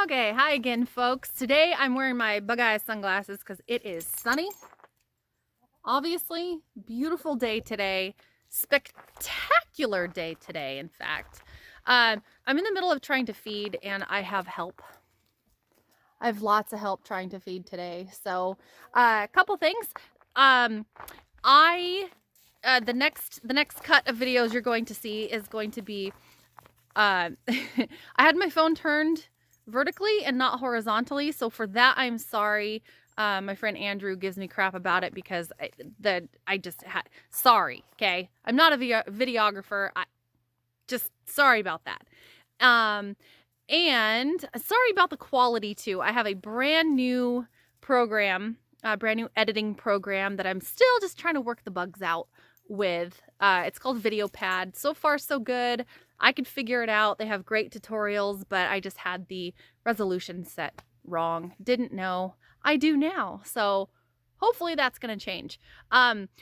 Okay, hi again, folks. Today I'm wearing my bug-eye sunglasses because it is sunny. Obviously, beautiful day today. Spectacular day today, in fact. I'm in the middle of trying to feed and I have help. I have lots of help trying to feed today. So, a couple things. The next cut of videos you're going to see is going to be, I had my phone turned vertically and not horizontally, so for that I'm sorry. My friend Andrew gives me crap about it because sorry, okay? I'm not a videographer. Just sorry about that. And sorry about the quality too. I have a brand new program, a brand new editing program that I'm still just trying to work the bugs out with. It's called VideoPad. So far, so good. I could figure it out. They have great tutorials, but I just had the resolution set wrong. Didn't know. I do now. So hopefully that's going to change.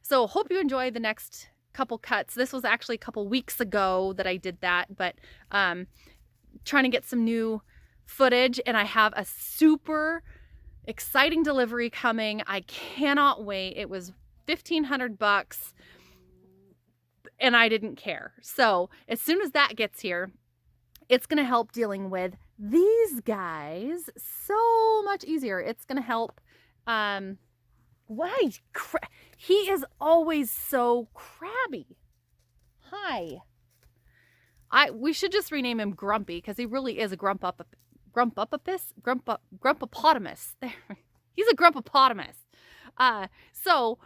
So hope you enjoy the next couple cuts. This was actually a couple weeks ago that I did that, but trying to get some new footage, and I have a super exciting delivery coming. I cannot wait. It was $1,500 and I didn't care. So as soon as that gets here, it's going to help dealing with these guys so much easier. It's going to help. Why? He is always so crabby. Hi. We should just rename him Grumpy because he really is a grumpopotamus. There. He's a grumpopotamus. So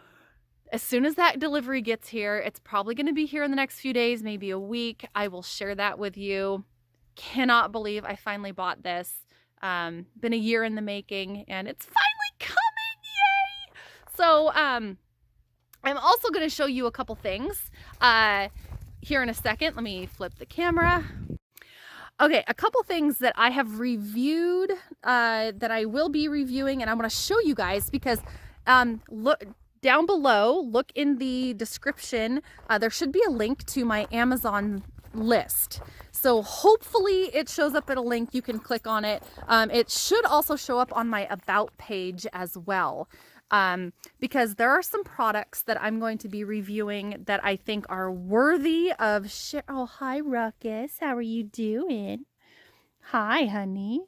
as soon as that delivery gets here, it's probably going to be here in the next few days, maybe a week. I will share that with you. Cannot believe I finally bought this. Been a year in the making and it's finally coming. Yay! So, I'm also going to show you a couple things, here in a second. Let me flip the camera. Okay, a couple things that I have reviewed, that I will be reviewing, and I want to show you guys because, look down below, look in the description, there should be a link to my Amazon list. So hopefully it shows up at a link, you can click on it. It should also show up on my About page as well. Because there are some products that I'm going to be reviewing that I think are worthy of share. Oh, hi, Ruckus. How are you doing? Hi, honey.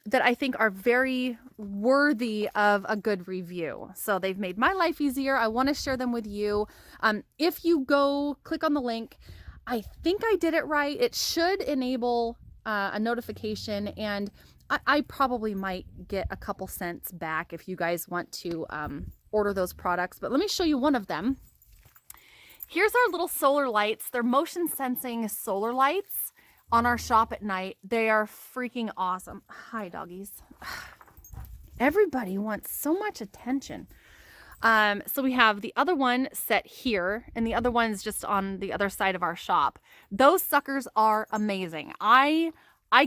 That I think are very worthy of a good review. So they've made my life easier. I want to share them with you. If you go click on the link, I think I did it right. It should enable a notification, and I probably might get a couple cents back if you guys want to order those products. But let me show you one of them. Here's our little solar lights. They're motion sensing solar lights on our shop at night. They are freaking awesome. Hi, doggies. Everybody wants so much attention. So we have the other one set here, and the other one's just on the other side of our shop. Those suckers are amazing. I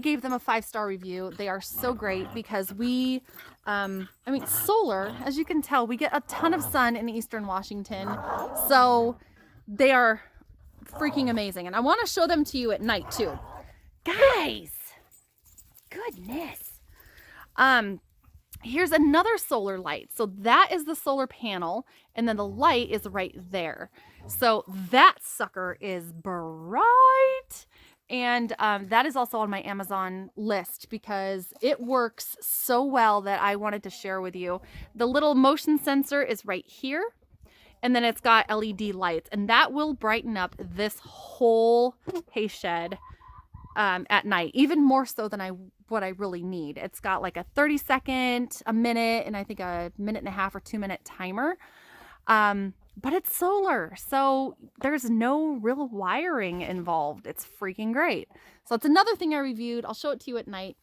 gave them a 5-star review. They are so great because solar, as you can tell, we get a ton of sun in Eastern Washington. So they are freaking amazing. And I want to show them to you at night too. Guys, goodness. Here's another solar light. So that is the solar panel, and then the light is right there. So that sucker is bright. And that is also on my Amazon list because it works so well that I wanted to share with you. The little motion sensor is right here, and then it's got LED lights, and that will brighten up this whole hay shed at night, even more so than what I really need. It's got like a 30-second, a minute, and I think a 1.5 or 2-minute timer. But it's solar, so there's no real wiring involved. It's freaking great. So it's another thing I reviewed. I'll show it to you at night.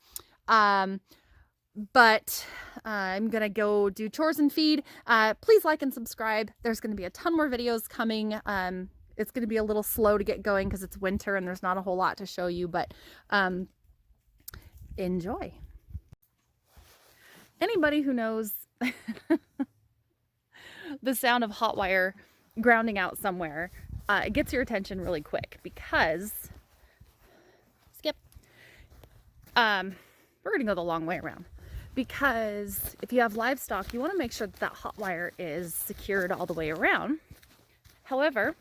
But I'm going to go do chores and feed. Please like and subscribe. There's going to be a ton more videos coming. It's going to be a little slow to get going because it's winter and there's not a whole lot to show you, but enjoy. Anybody who knows the sound of hot wire grounding out somewhere, it gets your attention really quick because We're going to go the long way around, because if you have livestock, you want to make sure that that hot wire is secured all the way around. However,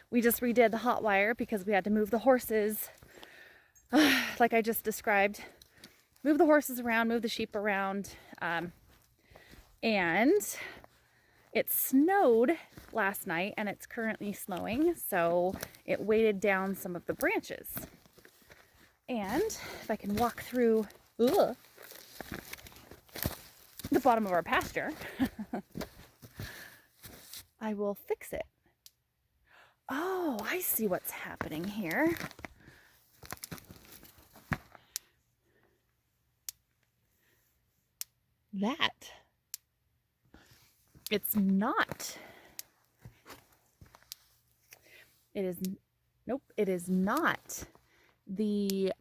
we just redid the hot wire because we had to move the horses, like I just described, move the horses around, move the sheep around, and it snowed last night, and it's currently snowing, so it weighted down some of the branches. And if I can walk through the bottom of our pasture, I will fix it. Oh, I see what's happening here. That. It's not. It is, nope, it is not the,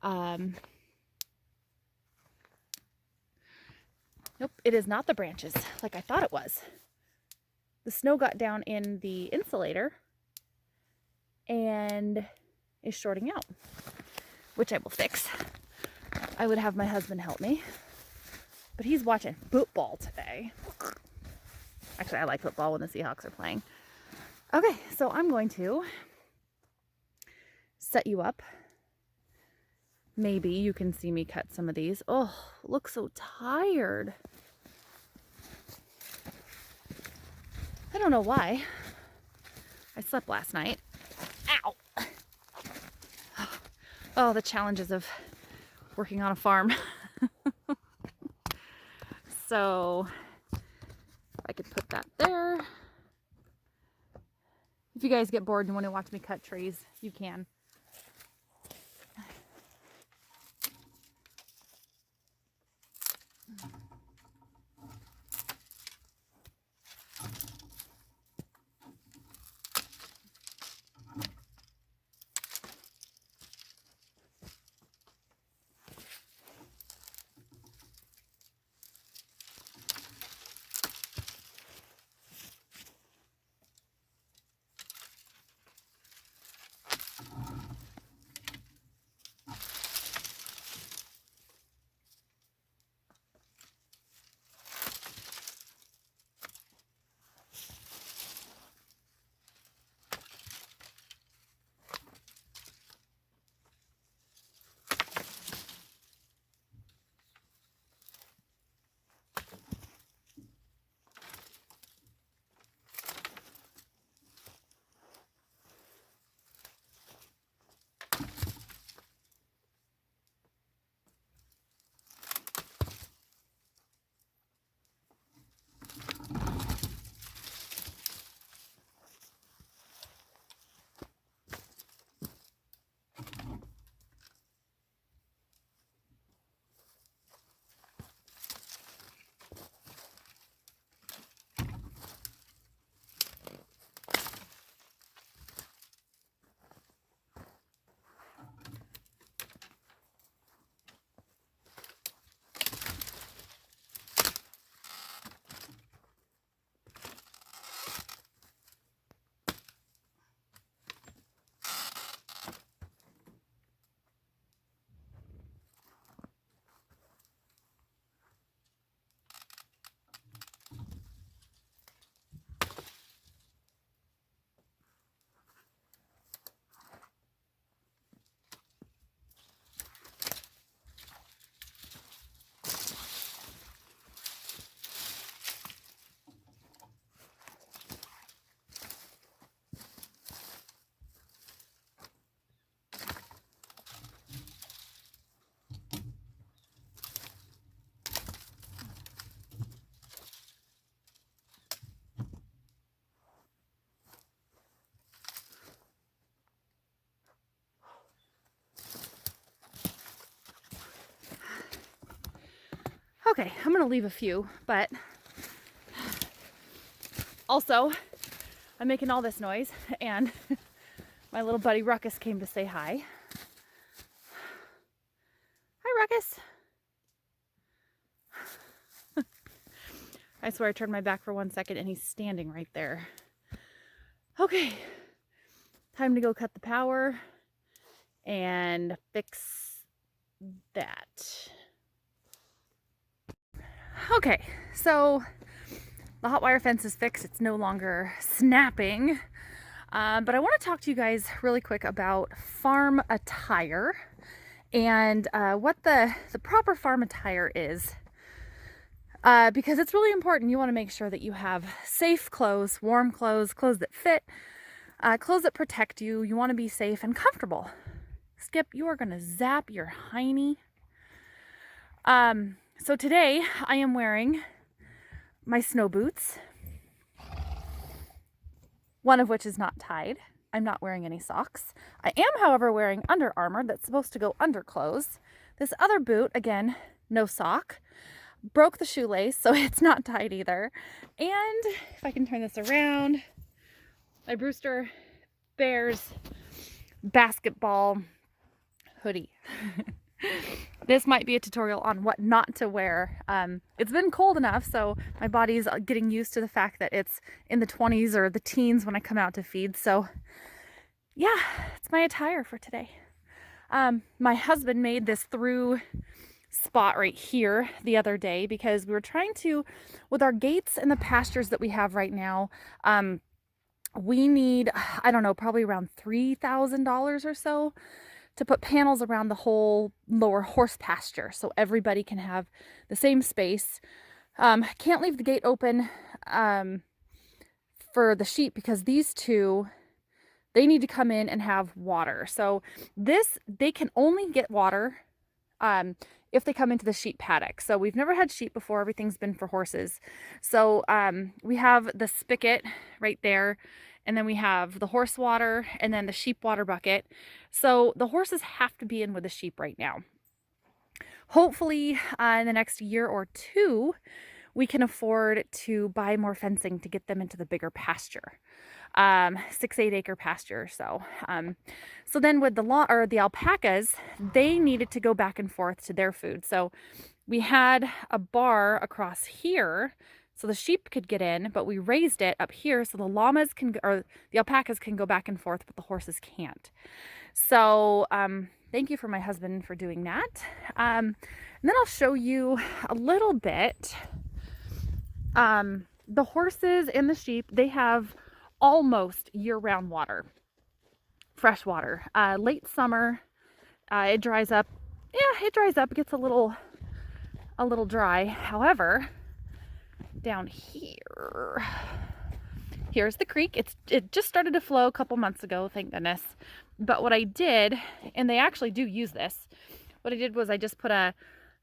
nope, it is not the branches like I thought it was. The snow got down in the insulator and is shorting out, which I will fix. I would have my husband help me, but he's watching football today. Actually, I like football when the Seahawks are playing. Okay, so I'm going to set you up. Maybe you can see me cut some of these. Oh, look so tired. I don't know why. I slept last night. Ow! Oh, the challenges of working on a farm. So, I could put that there. If you guys get bored and want to watch me cut trees, you can. Okay, I'm gonna leave a few, but also I'm making all this noise and my little buddy Ruckus came to say hi. Hi, Ruckus. I swear I turned my back for 1 second and he's standing right there. Okay, time to go cut the power and fix that. Okay, so the hot wire fence is fixed. It's no longer snapping. But I want to talk to you guys really quick about farm attire and what the proper farm attire is. Because it's really important. You want to make sure that you have safe clothes, warm clothes, clothes that fit, clothes that protect you. You want to be safe and comfortable. Skip, you are going to zap your hiney. So today I am wearing my snow boots, one of which is not tied. I'm not wearing any socks. I am, however, wearing Under Armour that's supposed to go under clothes. This other boot, again, no sock. Broke the shoelace, so it's not tied either. And if I can turn this around, my Brewster Bears basketball hoodie. This might be a tutorial on what not to wear. It's been cold enough, so my body's getting used to the fact that it's in the 20s or the teens when I come out to feed. So yeah, it's my attire for today. My husband made this through spot right here the other day because we were trying to, with our gates and the pastures that we have right now, we need, I don't know, probably around $3,000 or so to put panels around the whole lower horse pasture so everybody can have the same space. Can't leave the gate open for the sheep because these two, they need to come in and have water. So this, they can only get water if they come into the sheep paddock. So we've never had sheep before. Everything's been for horses. So we have the spigot right there, and then we have the horse water and then the sheep water bucket. So the horses have to be in with the sheep right now. Hopefully in the next year or two, we can afford to buy more fencing to get them into the bigger pasture. 6-8 acre pasture. So then with the alpacas, they needed to go back and forth to their food. So we had a bar across here so the sheep could get in, but we raised it up here so the llamas can, or the alpacas can go back and forth, but the horses can't. So thank you for my husband for doing that. And then I'll show you a little bit. The horses and the sheep, they have almost year-round water, fresh water. Late summer, it dries up. Yeah, it dries up. It gets a little dry. However, down here, here's the creek. It just started to flow a couple months ago, thank goodness. But what I did, and they actually do use this, what I did was I just put a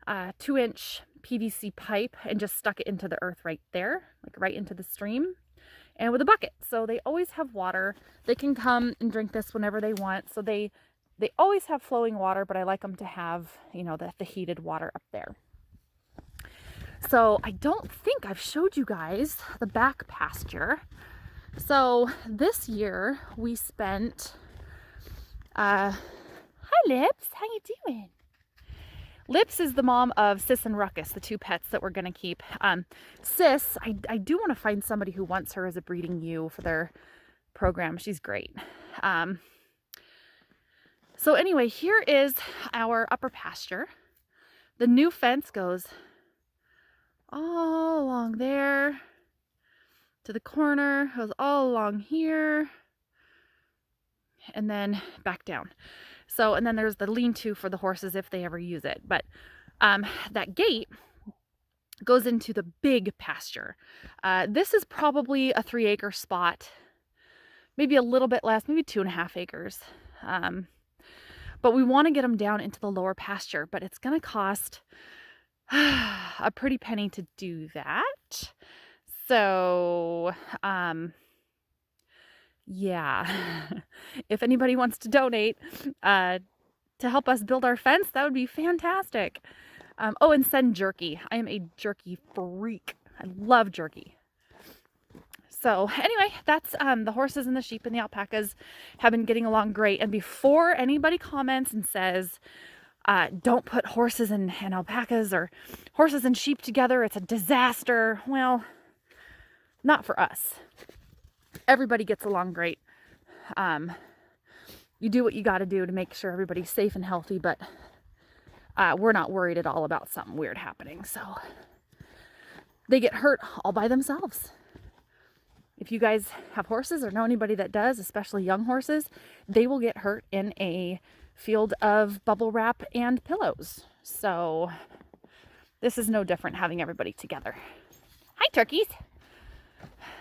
2-inch PVC pipe and just stuck it into the earth right there, like right into the stream, and with a bucket. So they always have water. They can come and drink this whenever they want. So they always have flowing water, but I like them to have, you know, the heated water up there. So I don't think I've showed you guys the back pasture. So this year we spent, hi Lips, how you doing? Lips is the mom of Sis and Ruckus, the two pets that we're going to keep. Sis, I do want to find somebody who wants her as a breeding ewe for their program. She's great. So anyway, here is our upper pasture. The new fence goes all along there to the corner, goes all along here, and then back down. So, and then there's the lean-to for the horses if they ever use it. But that gate goes into the big pasture. This is probably a 3-acre spot, maybe a little bit less, maybe 2.5 acres. But we want to get them down into the lower pasture, but it's going to cost a pretty penny to do that. So, yeah, if anybody wants to donate to help us build our fence, that would be fantastic. Oh, and send jerky. I am a jerky freak. I love jerky. So anyway, that's the horses and the sheep and the alpacas have been getting along great. And before anybody comments and says, don't put horses and alpacas or horses and sheep together, it's a disaster. Well, not for us. Everybody gets along great. You do what you got to do to make sure everybody's safe and healthy, but we're not worried at all about something weird happening. So they get hurt all by themselves. If you guys have horses or know anybody that does, especially young horses, they will get hurt in a field of bubble wrap and pillows. So this is no different, having everybody together. Hi, turkeys.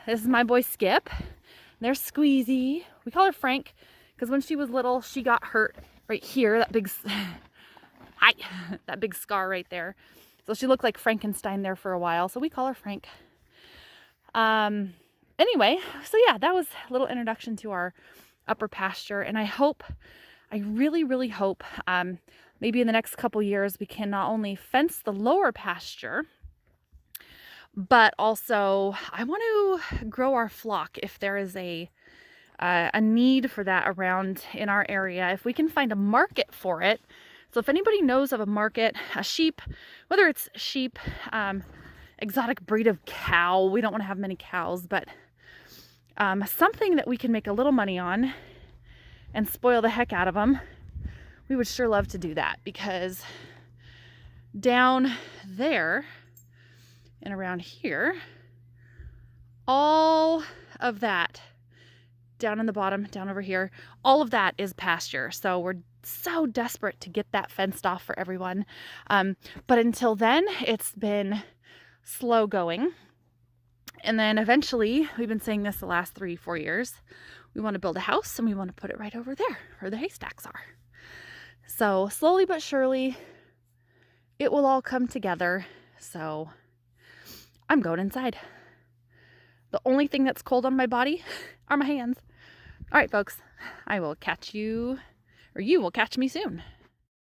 This is my boy Skip. There's Squeezy. We call her Frank because when she was little, she got hurt right here. That big, hi, that big scar right there. So she looked like Frankenstein there for a while. So we call her Frank. Anyway, so yeah, that was a little introduction to our upper pasture. And I really, really hope, maybe in the next couple years, we can not only fence the lower pasture, but also I want to grow our flock if there is a need for that around in our area. If we can find a market for it. So if anybody knows of a market, a sheep, whether it's sheep, exotic breed of cow, we don't want to have many cows, but something that we can make a little money on and spoil the heck out of them, we would sure love to do that, because down there and around here, all of that down in the bottom, down over here, all of that is pasture. So we're so desperate to get that fenced off for everyone. But until then, it's been slow going. And then eventually, we've been saying this the last 3-4 years, we want to build a house and we want to put it right over there where the haystacks are. So slowly but surely, it will all come together. So I'm going inside. The only thing that's cold on my body are my hands. All right, folks, I will catch you, or you will catch me soon.